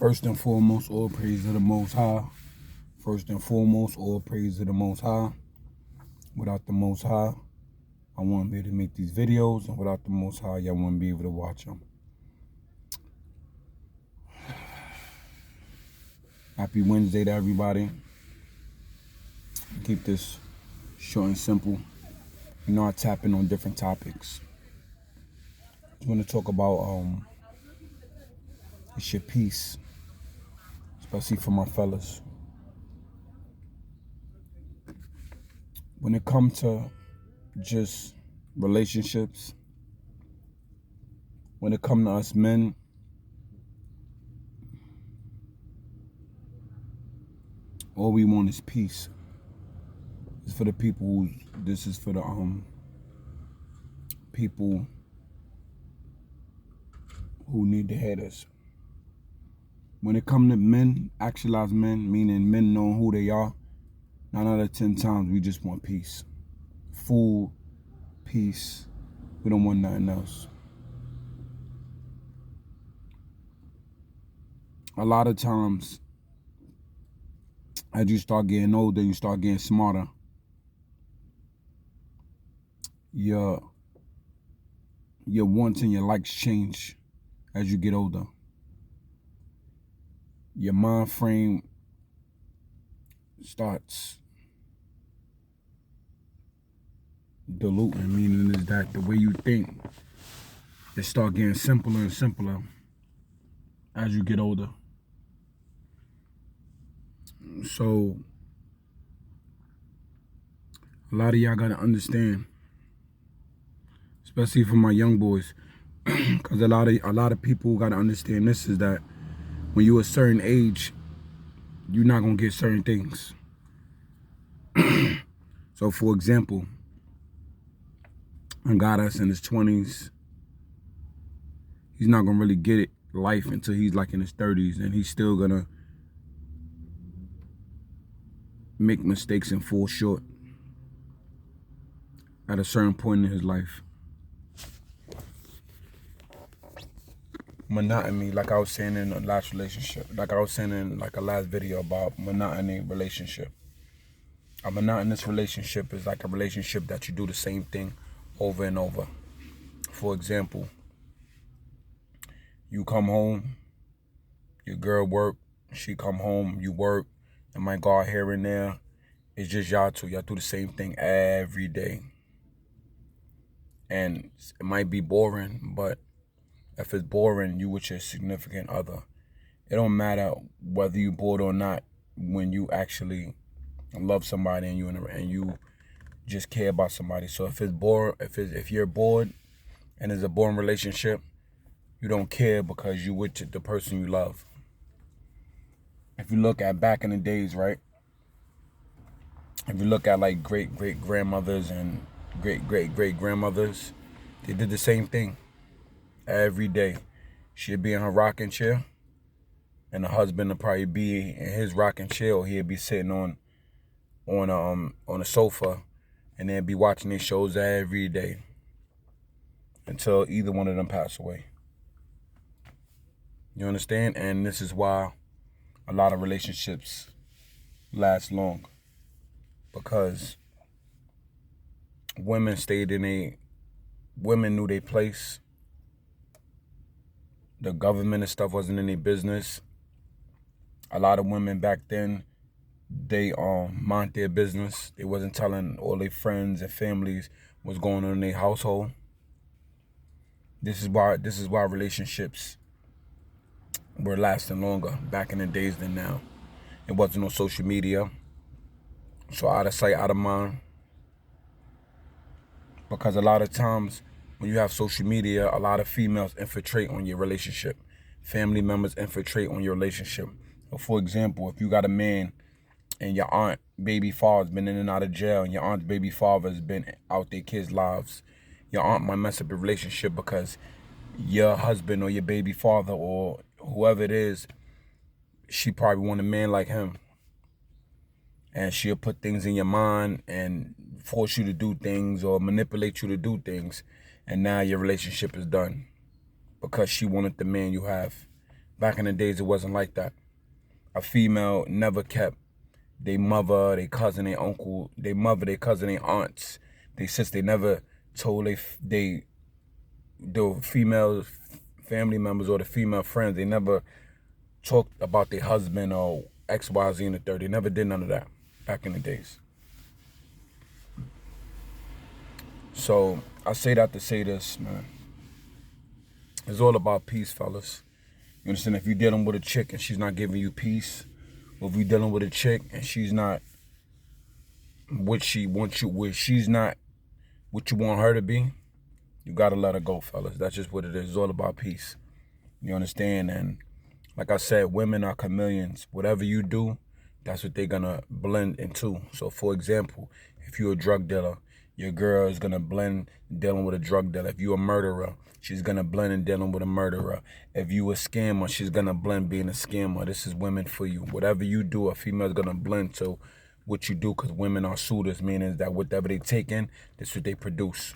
First and foremost, all praise to the Most High. First and foremost, all praise to the Most High. Without the Most High, I won't be able to make these videos. And without the Most High, y'all won't be able to watch them. Happy Wednesday to everybody. Keep this short and simple. You know, I tap in on different topics. I want to talk about it's your peace, especially for my fellas. When it comes to just relationships, when it comes to us men, all we want is peace. It's for the people who, this is for the people who need to hear this. When it comes to men, actualized men, meaning men knowing who they are, 9 out of 10 times we just want peace. Full peace. We don't want nothing else. A lot of times, as you start getting older, you start getting smarter. Your wants and your likes change as you get older. Your mind frame starts diluting, meaning is that the way you think, it starts getting simpler and simpler as you get older. So a lot of y'all gotta understand, especially for my young boys, because a lot of people gotta understand this is that when you're a certain age, you're not gonna get certain things. So for example, a guy that's in his 20s, he's not gonna really get life until he's like in his 30s, and he's still gonna make mistakes and fall short at a certain point in his life. Monotony, like I was saying in the last relationship, like I was saying in like a last video about monotony relationship. A monotonous relationship is like a relationship that you do the same thing over and over. For example, you come home, your girl work, she come home, you work, and might go out here and there. It's just y'all two. Y'all do the same thing every day. And it might be boring, but if it's boring, you with your significant other. It don't matter whether you bored or not when you actually love somebody and you just care about somebody. So if it's bored, if you're bored and it's a boring relationship, you don't care because you with the person you love. If you look at back in the days, right? If you look at like great-great-grandmothers and great-great-great-grandmothers, they did the same thing every day. She'd be in her rocking chair, and the husband would probably be in his rocking chair, or he'd be sitting on a sofa, and they'd be watching these shows every day until either one of them pass away. You understand? And this is why a lot of relationships last long, because women knew their place. The government and stuff wasn't in their business. A lot of women back then, they mind their business. They wasn't telling all their friends and families what's going on in their household. This is why relationships were lasting longer back in the days than now. It wasn't on social media, so out of sight, out of mind. Because a lot of times when you have social media, a lot of females infiltrate on your relationship. Family members infiltrate on your relationship. So for example, if you got a man and your aunt baby father's been in and out of jail, and your aunt's baby father has been out their kids' lives, your aunt might mess up your relationship because your husband or your baby father or whoever it is, she probably want a man like him. And she'll put things in your mind and force you to do things or manipulate you to do things. And now your relationship is done because she wanted the man you have. Back in the days, it wasn't like that. A female never kept their mother, their cousin, their uncle, their mother, their cousin, their aunts, their sister. They never told the female family members or the female friends. They never talked about their husband or X, Y, Z, and the third. They never did none of that back in the days. So I say that to say this, man. It's all about peace, fellas. You understand? If you're dealing with a chick and she's not giving you peace, or if you're dealing with a chick and she's not what she wants you, where she's not what you want her to be, you gotta let her go, fellas. That's just what it is. It's all about peace. You understand? And like I said, women are chameleons. Whatever you do, that's what they're gonna blend into. So for example, if you're a drug dealer, your girl is gonna blend dealing with a drug dealer. If you're a murderer, she's gonna blend in dealing with a murderer. If you a scammer, she's gonna blend being a scammer. This is women for you. Whatever you do, a female's gonna blend to what you do, because women are suitors, meaning that whatever they take in, that's what they produce.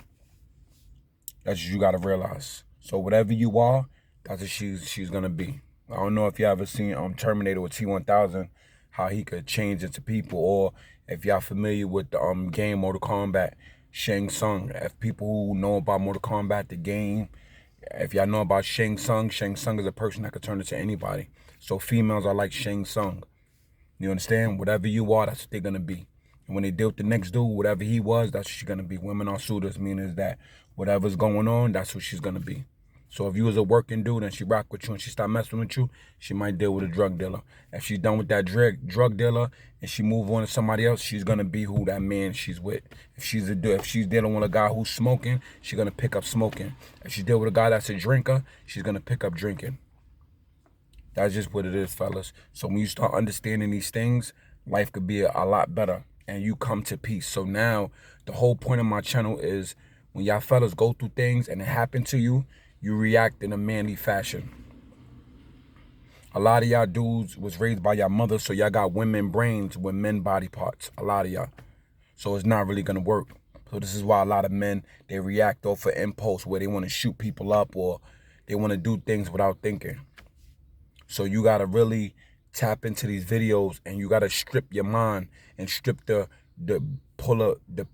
That's what you gotta realize. So whatever you are, that's what she's gonna be. I don't know if you ever seen Terminator with T-1000, how he could change into people, or if y'all familiar with the game Mortal Kombat, Shang Tsung. If people who know about Mortal Kombat, the game, if y'all know about Shang Tsung is a person that could turn into anybody. So females are like Shang Tsung. You understand? Whatever you are, that's what they're gonna be. And when they deal with the next dude, whatever he was, that's what she's gonna be. Women are suitors, meaning that whatever's going on, that's what she's gonna be. So if you was a working dude and she rock with you and she start messing with you, she might deal with a drug dealer. If she's done with that drug dealer and she move on to somebody else, she's gonna be who that man she's with. If she's dealing with a guy who's smoking, she's gonna pick up smoking. If she's dealing with a guy that's a drinker, she's gonna pick up drinking. That's just what it is, fellas. So when you start understanding these things, life could be a lot better and you come to peace. So now the whole point of my channel is when y'all fellas go through things and it happen to you, you react in a manly fashion. A lot of y'all dudes was raised by y'all mother, so y'all got women brains with men body parts. A lot of y'all. So it's not really gonna work. So this is why a lot of men, they react off of impulse, where they want to shoot people up or they want to do things without thinking. So you gotta really tap into these videos and you gotta strip your mind and strip the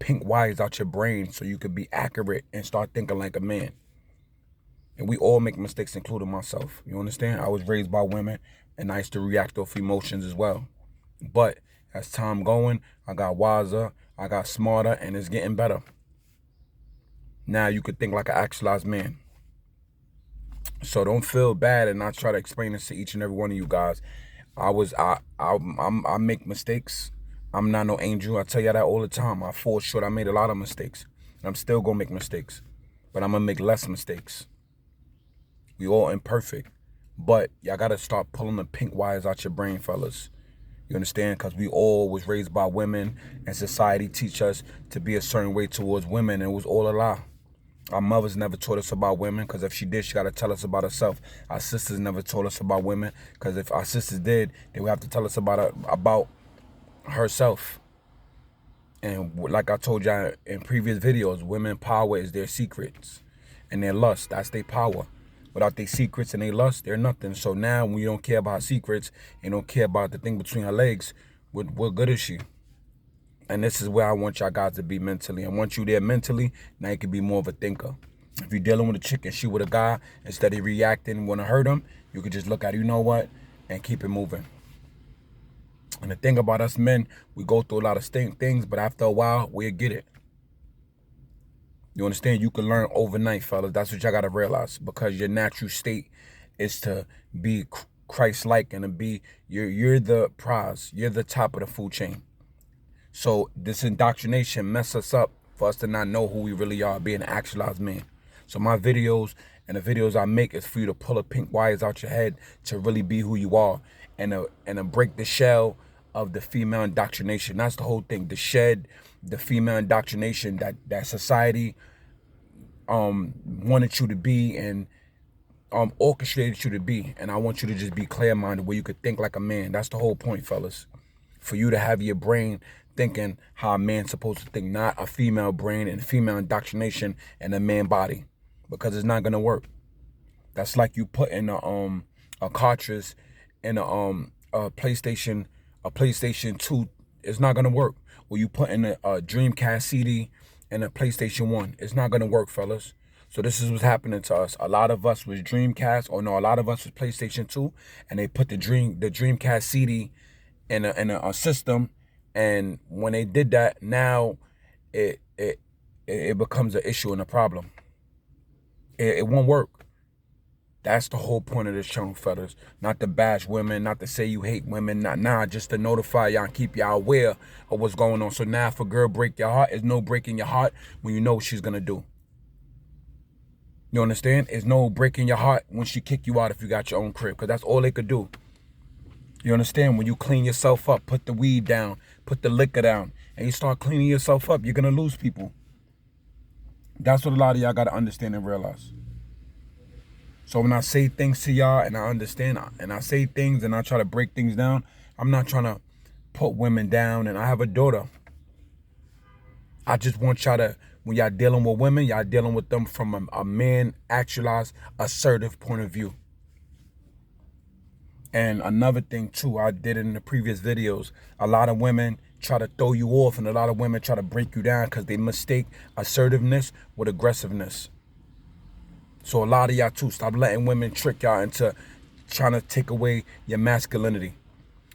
pink wires out your brain so you can be accurate and start thinking like a man. And we all make mistakes, including myself. You understand? I was raised by women, and I used to react off emotions as well. But as time going, I got wiser, I got smarter, and it's getting better. Now you could think like an actualized man. So don't feel bad, and I try to explain this to each and every one of you guys. I make mistakes. I'm not no angel. I tell you that all the time. I fall short. I made a lot of mistakes. And I'm still gonna make mistakes. But I'm gonna make less mistakes. We all imperfect, but y'all gotta start pulling the pink wires out your brain, fellas. You understand? Because we all was raised by women, and society teach us to be a certain way towards women, and it was all a lie. Our mothers never taught us about women, because if she did, she gotta tell us about herself. Our sisters never taught us about women, because if our sisters did, they would have to tell us about herself. And like I told y'all in previous videos, women power is their secrets and their lust. That's their power. Without their secrets and their lust, they're nothing. So now when you don't care about her secrets and don't care about the thing between her legs, what good is she? And this is where I want y'all guys to be mentally. I want you there mentally. Now you can be more of a thinker. If you're dealing with a chick and she with a guy, instead of reacting and want to hurt him, you could just look at it, you know what, and keep it moving. And the thing about us men, we go through a lot of things, but after a while, we'll get it. You understand? You can learn overnight, fellas. That's what y'all got to realize, because your natural state is to be Christ-like and to be, you're the prize. You're the top of the food chain. So this indoctrination mess us up for us to not know who we really are, being an actualized man. So my videos and the videos I make is for you to pull the pink wires out your head to really be who you are and to break the shell of the female indoctrination. That's the whole thing. To shed the female indoctrination that society wanted you to be and orchestrated you to be. And I want you to just be clear-minded, where you could think like a man. That's the whole point, fellas. For you to have your brain thinking how a man's supposed to think, not a female brain and female indoctrination and a man body, because it's not gonna work. That's like you putting a a cartridge and a PlayStation 2, it's not gonna work. Or you put in a Dreamcast CD and a PlayStation 1, it's not gonna work, fellas. So this is what's happening to us. A lot of us was Dreamcast, or no, a lot of us was PlayStation 2, and they put the Dreamcast CD in a system, and when they did that, now it becomes an issue and a problem. It won't work. That's the whole point of this channel, fellas. Not to bash women, not to say you hate women, just to notify y'all and keep y'all aware of what's going on. So now if a girl break your heart, there's no breaking your heart when you know what she's gonna do. You understand? There's no breaking your heart when she kick you out if you got your own crib, because that's all they could do. You understand? When you clean yourself up, put the weed down, put the liquor down, and you start cleaning yourself up, you're gonna lose people. That's what a lot of y'all gotta understand and realize. So when I say things to y'all and I understand, and I say things and I try to break things down, I'm not trying to put women down, and I have a daughter. I just want y'all to, when y'all dealing with women, y'all dealing with them from a man actualized, assertive point of view. And another thing too, I did it in the previous videos, a lot of women try to throw you off, and a lot of women try to break you down because they mistake assertiveness with aggressiveness. So a lot of y'all too, stop letting women trick y'all into trying to take away your masculinity.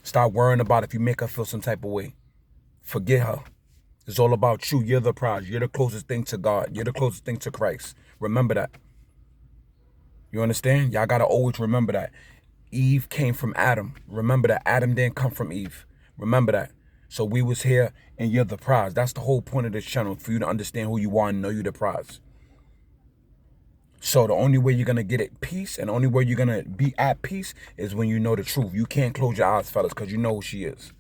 Stop worrying about if you make her feel some type of way. Forget her. It's all about you. You're the prize. You're the closest thing to God. You're the closest thing to Christ. Remember that. You understand? Y'all got to always remember that. Eve came from Adam. Remember that. Adam didn't come from Eve. Remember that. So we was here and you're the prize. That's the whole point of this channel, for you to understand who you are and know you're the prize. So the only way you're going to get at peace, and the only way you're going to be at peace, is when you know the truth. You can't close your eyes, fellas, because you know who she is.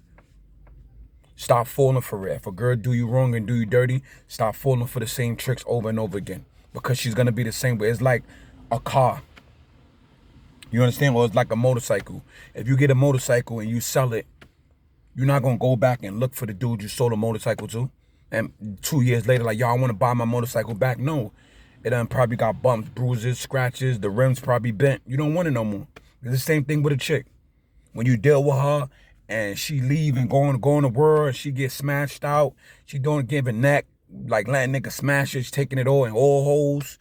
Stop falling for it. If a girl do you wrong and do you dirty, stop falling for the same tricks over and over again, because she's going to be the same way. It's like a car. You understand? Or it's like a motorcycle. If you get a motorcycle and you sell it, you're not going to go back and look for the dude you sold a motorcycle to. And 2 years later, like, yo, I want to buy my motorcycle back. No. It done probably got bumps, bruises, scratches. The rims probably bent. You don't want it no more. It's the same thing with a chick. When you deal with her and she leave and go in the world, she gets smashed out. She don't give a neck, like letting niggas smash her. She's taking it all in all holes.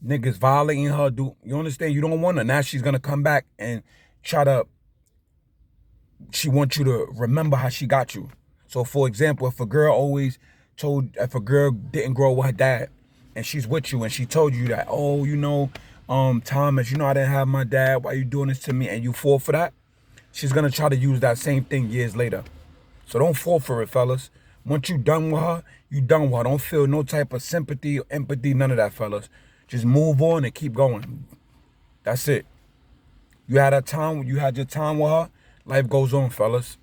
Niggas violating her. You understand? You don't want her. Now she's going to come back and try to, she wants you to remember how she got you. So for example, if a girl didn't grow up with her dad, and she's with you, and she told you that, oh, you know, Thomas, you know I didn't have my dad, why you doing this to me, and you fall for that, she's gonna try to use that same thing years later. So don't fall for it, fellas. Once you done with her, you done with her. Don't feel no type of sympathy or empathy, none of that, fellas. Just move on and keep going. That's it. You had your time with her, life goes on, fellas.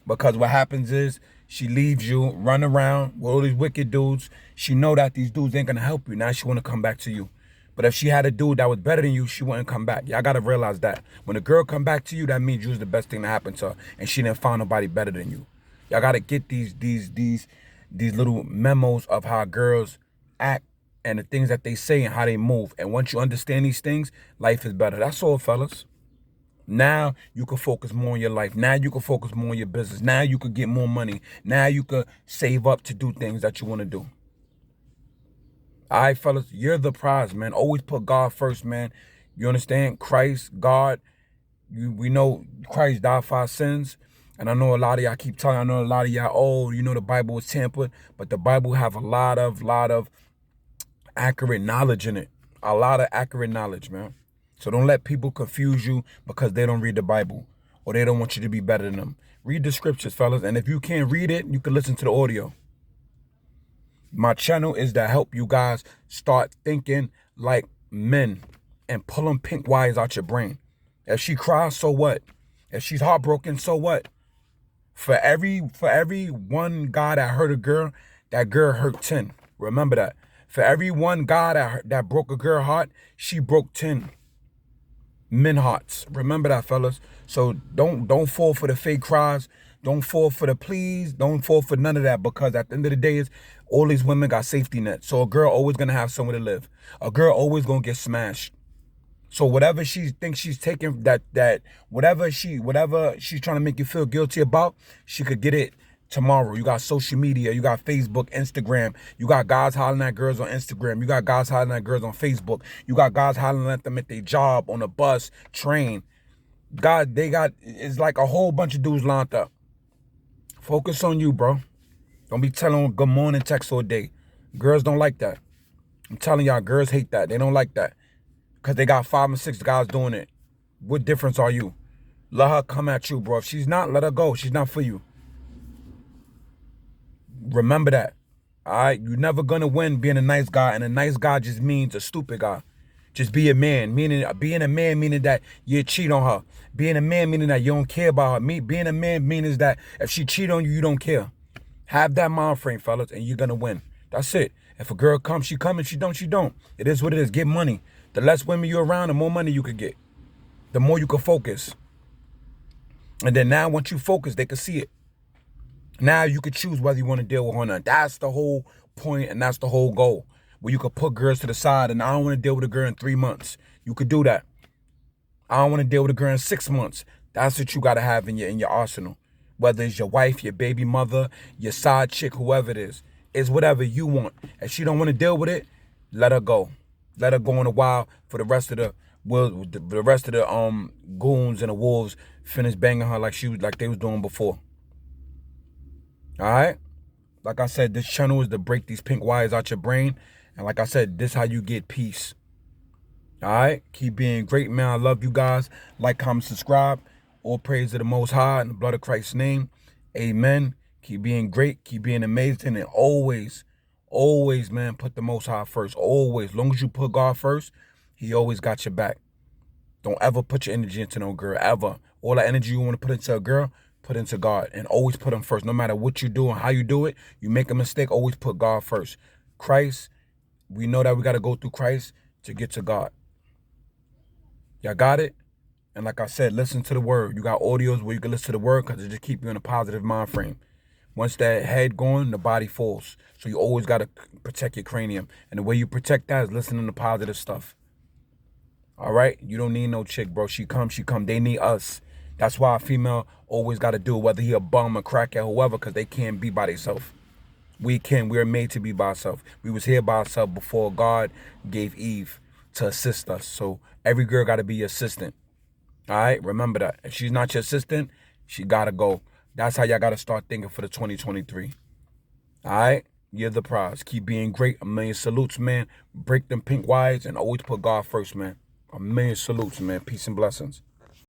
Because what happens is, she leaves you, run around with all these wicked dudes. She know that these dudes ain't gonna help you. Now she wanna come back to you. But if she had a dude that was better than you, she wouldn't come back. Y'all gotta realize that. When a girl come back to you, that means you was the best thing to happen to her, and she didn't find nobody better than you. Y'all gotta get these little memos of how girls act and the things that they say and how they move. And once you understand these things, life is better. That's all, fellas. Now you can focus more on your life. Now you can focus more on your business. Now you could get more money. Now you could save up to do things that you want to do. All right, fellas, you're the prize, man. Always put God first, man. You understand? Christ, God. We know Christ died for our sins. And I know a lot of y'all keep telling, I know a lot of y'all, oh, you know the Bible was tampered. But the Bible have a lot of accurate knowledge in it. A lot of accurate knowledge, man. So don't let people confuse you because they don't read the Bible or they don't want you to be better than them. Read the scriptures, fellas. And if you can't read it, you can listen to the audio. My channel is to help you guys start thinking like men and pulling pink wires out your brain. If she cries, so what? If she's heartbroken, so what? For every one guy that hurt a girl, that girl hurt 10. Remember that. For every one guy that broke a girl heart, she broke 10 men hearts. Remember that, fellas. So don't fall for the fake cries. Don't fall for the please. Don't fall for none of that, because at the end of the day, all these women got safety nets. So a girl always gonna have somewhere to live. A girl always gonna get smashed. So whatever she thinks she's taking, whatever she's trying to make you feel guilty about, she could get it tomorrow. You got social media, you got Facebook, Instagram, you got guys hollering at girls on Instagram, you got guys hollering at girls on Facebook, you got guys hollering at them at their job, on a bus, train. God, it's like a whole bunch of dudes lined up. Focus on you, bro. Don't be telling them good morning text all day. Girls don't like that. I'm telling y'all, girls hate that. They don't like that. Because they got 5 and 6 guys doing it. What difference are you? Let her come at you, bro. If she's not, let her go. She's not for you. Remember that. All right? You're never going to win being a nice guy. And a nice guy just means a stupid guy. Just be a man. Being a man meaning that you cheat on her. Being a man meaning that you don't care about her. Being a man means that if she cheat on you, you don't care. Have that mind frame, fellas, and you're going to win. That's it. If a girl comes, she comes. If she don't, she don't. It is what it is. Get money. The less women you're around, the more money you could get. The more you can focus. And then now once you focus, they can see it. Now you could choose whether you want to deal with her or not. That's the whole point, and that's the whole goal. Where you could put girls to the side, and I don't want to deal with a girl in 3 months. You could do that. I don't want to deal with a girl in 6 months. That's what you got to have in your arsenal. Whether it's your wife, your baby mother, your side chick, whoever it is. It's whatever you want. If she don't want to deal with it, let her go. Let her go in a while for the rest of the goons and the wolves finish banging her like they was doing before. All right? Like I said, this channel is to break these pink wires out your brain. And like I said, this is how you get peace. All right? Keep being great, man. I love you guys. Like, comment, subscribe. All praise to the Most High in the blood of Christ's name. Amen. Keep being great. Keep being amazing. And always, man, put the Most High first. Always. As long as you put God first, he always got your back. Don't ever put your energy into no girl, ever. All the energy you want to put into a girl, put into God. And always put him first. No matter what you do and how you do it, you make a mistake, always put God first. Christ, we know that we got to go through Christ to get to God. Y'all got it? And like I said, listen to the word. You got audios where you can listen to the word because it just keep you in a positive mind frame. Once that head going, the body falls. So you always got to protect your cranium. And the way you protect that is listening to positive stuff. All right? You don't need no chick, bro. She come. They need us. That's why a female always got to do it, whether he a bum, a crackhead, whoever, because they can't be by themselves. We can. We're made to be by ourselves. We was here by ourselves before God gave Eve to assist us. So every girl got to be your assistant. All right? Remember that. If she's not your assistant, she got to go. That's how y'all got to start thinking for the 2023. All right? You're the prize. Keep being great. A million salutes, man. Break them pink wires and always put God first, man. A million salutes, man. Peace and blessings.